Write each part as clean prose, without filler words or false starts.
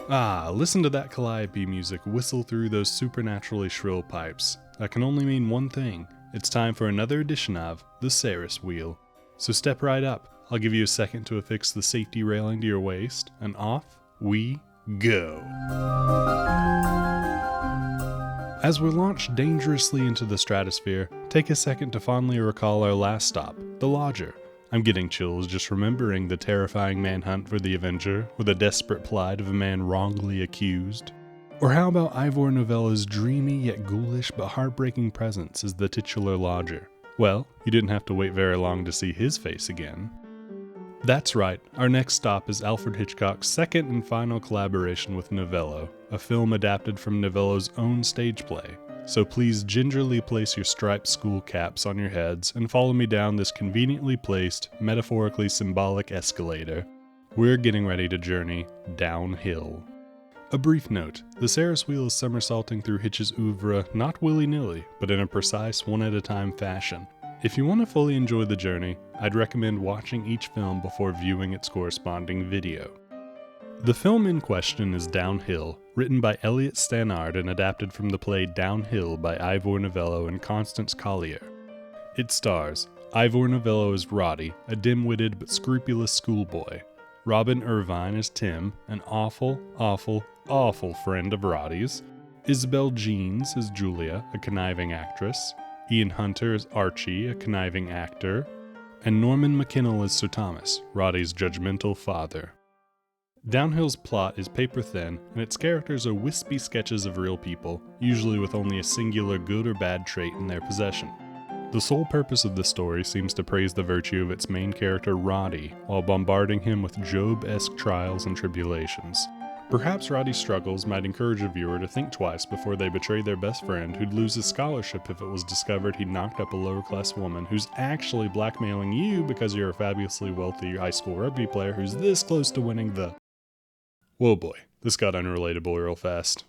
Ah, listen to that calliope music whistle through those supernaturally shrill pipes. That can only mean one thing. It's time for another edition of the Sarris Wheel. So step right up. I'll give you a second to affix the safety railing to your waist, and off we go. As we're launched dangerously into the stratosphere, take a second to fondly recall our last stop, the lodger. I'm getting chills just remembering the terrifying manhunt for the Avenger, with the desperate plight of a man wrongly accused. Or how about Ivor Novello's dreamy yet ghoulish but heartbreaking presence as the titular lodger? Well, you didn't have to wait very long to see his face again. That's right, our next stop is Alfred Hitchcock's second and final collaboration with Novello, a film adapted from Novello's own stage play. So please gingerly place your striped school caps on your heads and follow me down this conveniently placed, metaphorically symbolic escalator. We're getting ready to journey downhill. A brief note, the Sarris wheel is somersaulting through Hitch's oeuvre not willy-nilly, but in a precise one-at-a-time fashion. If you want to fully enjoy the journey, I'd recommend watching each film before viewing its corresponding video. The film in question is Downhill, written by Eliot Stannard and adapted from the play Downhill by Ivor Novello and Constance Collier. It stars Ivor Novello as Roddy, a dim-witted but scrupulous schoolboy. Robin Irvine as Tim, an awful friend of Roddy's. Isabel Jeans as Julia, a conniving actress. Ian Hunter as Archie, a conniving actor. And Norman MacKinnell as Sir Thomas, Roddy's judgmental father. Downhill's plot is paper thin, and its characters are wispy sketches of real people, usually with only a singular good or bad trait in their possession. The sole purpose of the story seems to praise the virtue of its main character Roddy, while bombarding him with Job-esque trials and tribulations. Perhaps Roddy's struggles might encourage a viewer to think twice before they betray their best friend who'd lose his scholarship if it was discovered he knocked up a lower-class woman who's actually blackmailing you because you're a fabulously wealthy high school rugby player who's this close to winning the... Whoa boy, this got unrelatable real fast.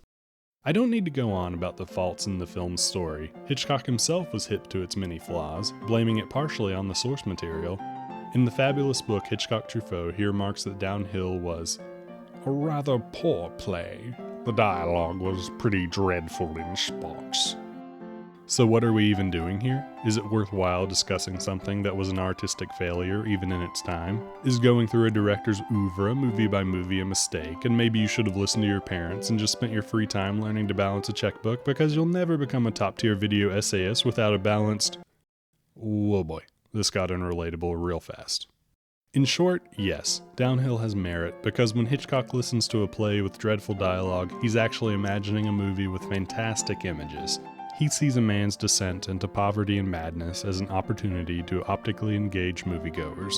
I don't need to go on about the faults in the film's story. Hitchcock himself was hip to its many flaws, blaming it partially on the source material. In the fabulous book Hitchcock Truffaut, he remarks that Downhill was a rather poor play. The dialogue was pretty dreadful in spots. So what are we even doing here? Is it worthwhile discussing something that was an artistic failure even in its time? Is going through a director's oeuvre movie by movie a mistake, and maybe you should have listened to your parents and just spent your free time learning to balance a checkbook because you'll never become a top-tier video essayist without a balanced... Whoa boy, this got unrelatable real fast. In short, yes, Downhill has merit, because when Hitchcock listens to a play with dreadful dialogue, he's actually imagining a movie with fantastic images. He sees a man's descent into poverty and madness as an opportunity to optically engage moviegoers.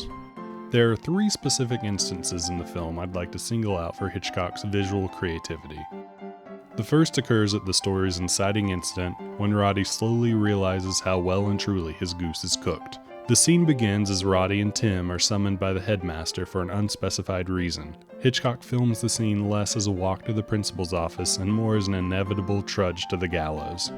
There are three specific instances in the film I'd like to single out for Hitchcock's visual creativity. The first occurs at the story's inciting incident when Roddy slowly realizes how well and truly his goose is cooked. The scene begins as Roddy and Tim are summoned by the headmaster for an unspecified reason. Hitchcock films the scene less as a walk to the principal's office and more as an inevitable trudge to the gallows.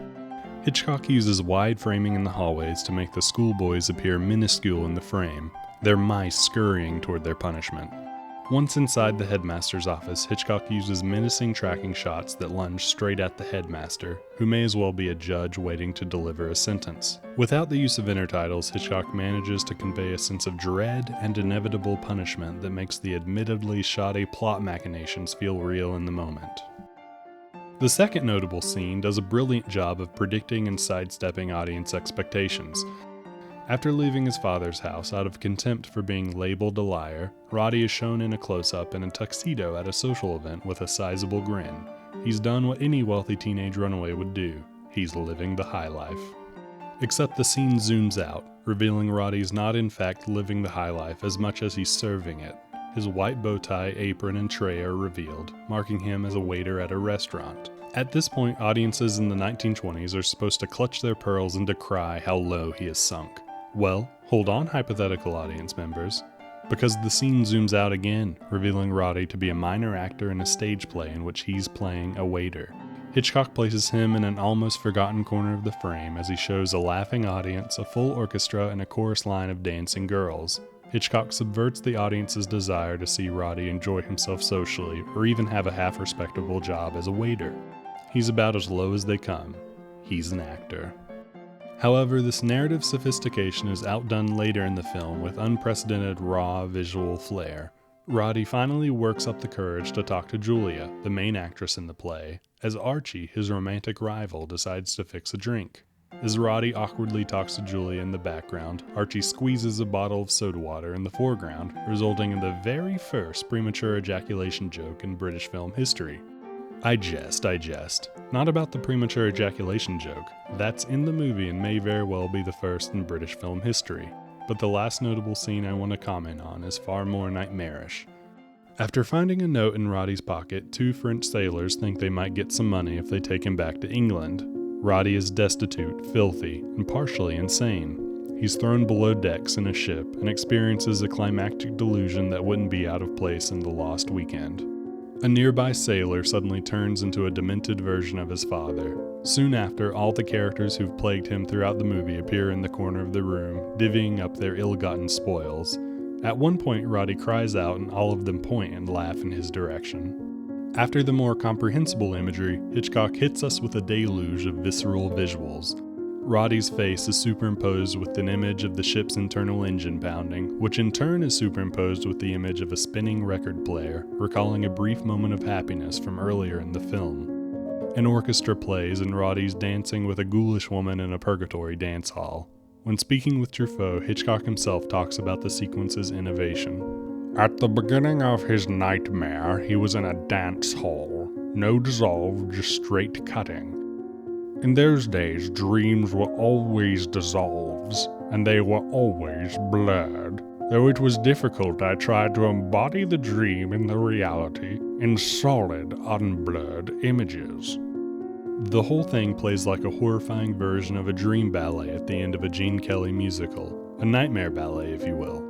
Hitchcock uses wide framing in the hallways to make the schoolboys appear minuscule in the frame, their mice scurrying toward their punishment. Once inside the headmaster's office, Hitchcock uses menacing tracking shots that lunge straight at the headmaster, who may as well be a judge waiting to deliver a sentence. Without the use of intertitles, Hitchcock manages to convey a sense of dread and inevitable punishment that makes the admittedly shoddy plot machinations feel real in the moment. The second notable scene does a brilliant job of predicting and sidestepping audience expectations. After leaving his father's house out of contempt for being labeled a liar, Roddy is shown in a close-up in a tuxedo at a social event with a sizable grin. He's done what any wealthy teenage runaway would do. He's living the high life. Except the scene zooms out, revealing Roddy's not in fact living the high life as much as he's serving it. His white bow tie, apron, and tray are revealed, marking him as a waiter at a restaurant. At this point, audiences in the 1920s are supposed to clutch their pearls and decry how low he has sunk. Well, hold on, hypothetical audience members, because the scene zooms out again, revealing Roddy to be a minor actor in a stage play in which he's playing a waiter. Hitchcock places him in an almost forgotten corner of the frame as he shows a laughing audience, a full orchestra, and a chorus line of dancing girls. Hitchcock subverts the audience's desire to see Roddy enjoy himself socially or even have a half-respectable job as a waiter. He's about as low as they come. He's an actor. However, this narrative sophistication is outdone later in the film with unprecedented raw visual flair. Roddy finally works up the courage to talk to Julia, the main actress in the play, as Archie, his romantic rival, decides to fix a drink. As Roddy awkwardly talks to Julia in the background, Archie squeezes a bottle of soda water in the foreground, resulting in the very first premature ejaculation joke in British film history. I jest. Not about the premature ejaculation joke. That's in the movie and may very well be the first in British film history. But the last notable scene I want to comment on is far more nightmarish. After finding a note in Roddy's pocket, two French sailors think they might get some money if they take him back to England. Roddy is destitute, filthy, and partially insane. He's thrown below decks in a ship and experiences a climactic delusion that wouldn't be out of place in The Lost Weekend. A nearby sailor suddenly turns into a demented version of his father. Soon after, all the characters who've plagued him throughout the movie appear in the corner of the room, divvying up their ill-gotten spoils. At one point, Roddy cries out and all of them point and laugh in his direction. After the more comprehensible imagery, Hitchcock hits us with a deluge of visceral visuals. Roddy's face is superimposed with an image of the ship's internal engine pounding, which in turn is superimposed with the image of a spinning record player, recalling a brief moment of happiness from earlier in the film. An orchestra plays and Roddy's dancing with a ghoulish woman in a purgatory dance hall. When speaking with Truffaut, Hitchcock himself talks about the sequence's innovation. At the beginning of his nightmare, he was in a dance hall. No dissolve, just straight cutting. In those days, dreams were always dissolves, and they were always blurred. Though it was difficult, I tried to embody the dream in the reality in solid, unblurred images. The whole thing plays like a horrifying version of a dream ballet at the end of a Gene Kelly musical, a nightmare ballet, if you will.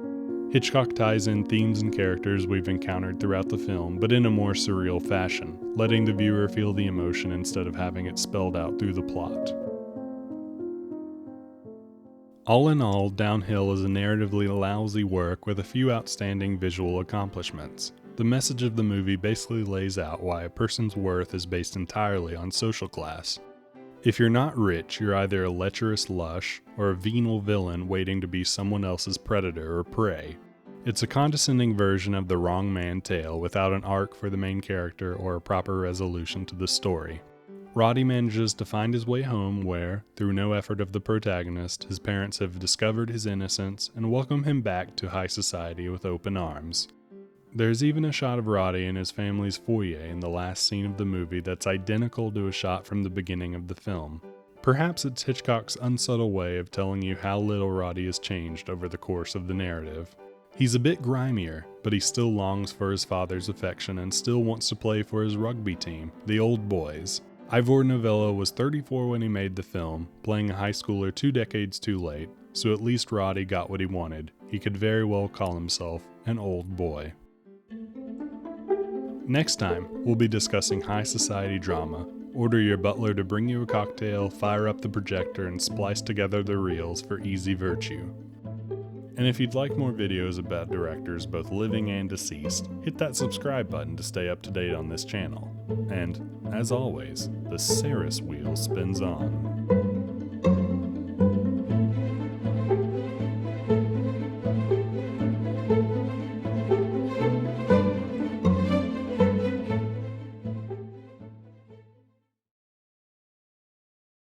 Hitchcock ties in themes and characters we've encountered throughout the film, but in a more surreal fashion, letting the viewer feel the emotion instead of having it spelled out through the plot. All in all, Downhill is a narratively lousy work with a few outstanding visual accomplishments. The message of the movie basically lays out why a person's worth is based entirely on social class. If you're not rich, you're either a lecherous lush or a venal villain waiting to be someone else's predator or prey. It's a condescending version of the wrong man tale without an arc for the main character or a proper resolution to the story. Roddy manages to find his way home where, through no effort of the protagonist, his parents have discovered his innocence and welcome him back to high society with open arms. There's even a shot of Roddy in his family's foyer in the last scene of the movie that's identical to a shot from the beginning of the film. Perhaps it's Hitchcock's unsubtle way of telling you how little Roddy has changed over the course of the narrative. He's a bit grimier, but he still longs for his father's affection and still wants to play for his rugby team, the Old Boys. Ivor Novello was 34 when he made the film, playing a high schooler 2 decades too late, so at least Roddy got what he wanted. He could very well call himself an old boy. Next time, we'll be discussing high society drama. Order your butler to bring you a cocktail, fire up the projector, and splice together the reels for easy virtue. And if you'd like more videos about directors, both living and deceased, hit that subscribe button to stay up to date on this channel. And, as always, the Sarris wheel spins on.